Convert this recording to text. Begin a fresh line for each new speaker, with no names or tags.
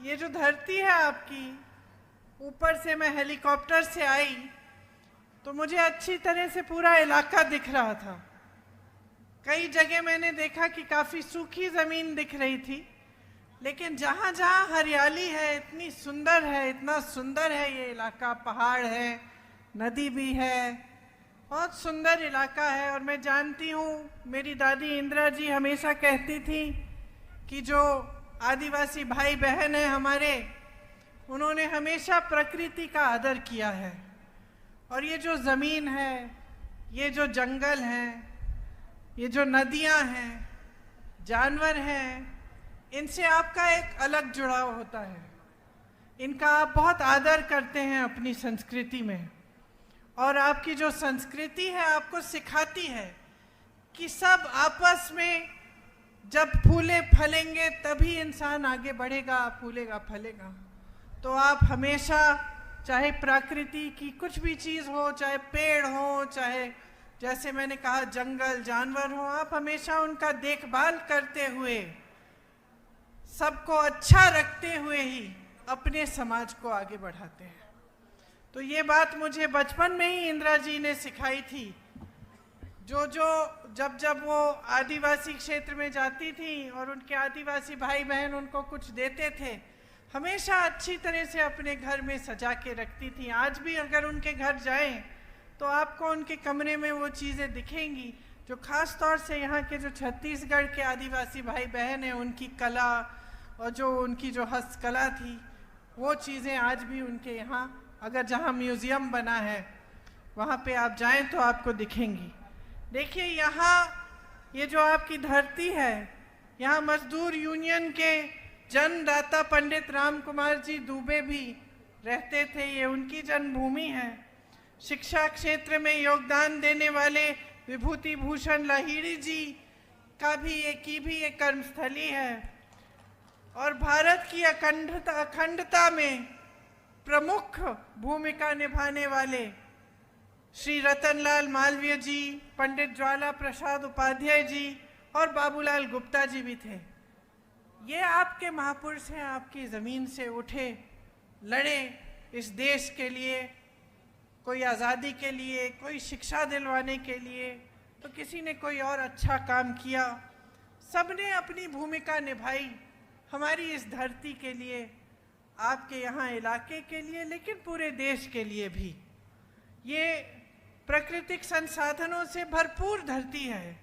ये जो धरती है आपकी, ऊपर से मैं हेलीकॉप्टर से आई तो मुझे अच्छी तरह से पूरा इलाका दिख रहा था। कई जगह मैंने देखा कि काफ़ी सूखी ज़मीन दिख रही थी, लेकिन जहाँ जहाँ हरियाली है, इतनी सुंदर है, इतना सुंदर है ये इलाका। पहाड़ है, नदी भी है, बहुत सुंदर इलाका है। और मैं जानती हूँ, मेरी दादी इंदिरा जी हमेशा कहती थी कि जो आदिवासी भाई बहन हैं हमारे, उन्होंने हमेशा प्रकृति का आदर किया है। और ये जो ज़मीन है, ये जो जंगल हैं, ये जो नदियाँ हैं, जानवर हैं, इनसे आपका एक अलग जुड़ाव होता है। इनका आप बहुत आदर करते हैं अपनी संस्कृति में। और आपकी जो संस्कृति है आपको सिखाती है कि सब आपस में जब फूले फलेंगे तभी इंसान आगे बढ़ेगा, फूलेगा फलेगा। तो आप हमेशा, चाहे प्रकृति की कुछ भी चीज़ हो, चाहे पेड़ हो, चाहे जैसे मैंने कहा जंगल जानवर हो, आप हमेशा उनका देखभाल करते हुए, सबको अच्छा रखते हुए ही अपने समाज को आगे बढ़ाते हैं। तो ये बात मुझे बचपन में ही इंदिरा जी ने सिखाई थी। जब वो आदिवासी क्षेत्र में जाती थी और उनके आदिवासी भाई बहन उनको कुछ देते थे, हमेशा अच्छी तरह से अपने घर में सजा के रखती थी। आज भी अगर उनके घर जाएं तो आपको उनके कमरे में वो चीज़ें दिखेंगी जो ख़ास तौर से यहाँ के जो छत्तीसगढ़ के आदिवासी भाई बहन हैं, उनकी कला और जो उनकी जो हस्तकला थी, वो चीज़ें आज भी उनके यहाँ, अगर जहाँ म्यूज़ियम बना है वहाँ पे आप जाएं तो आपको दिखेंगी। देखिए, यहाँ ये जो आपकी धरती है, यहाँ मजदूर यूनियन के जन्मदाता पंडित राम कुमार जी दुबे भी रहते थे। ये उनकी जन्मभूमि है। शिक्षा क्षेत्र में योगदान देने वाले विभूति भूषण लाहिड़ी जी का भी एक कर्मस्थली है। और भारत की अखंडता में प्रमुख भूमिका निभाने वाले श्री रतनलाल मालवीय जी, पंडित ज्वाला प्रसाद उपाध्याय जी और बाबूलाल गुप्ता जी भी थे। ये आपके महापुरुष हैं, आपकी ज़मीन से उठे, लड़े इस देश के लिए, कोई आज़ादी के लिए, कोई शिक्षा दिलवाने के लिए, तो किसी ने कोई और अच्छा काम किया। सबने अपनी भूमिका निभाई हमारी इस धरती के लिए, आपके यहाँ इलाके के लिए, लेकिन पूरे देश के लिए भी। ये प्राकृतिक संसाधनों से भरपूर धरती है।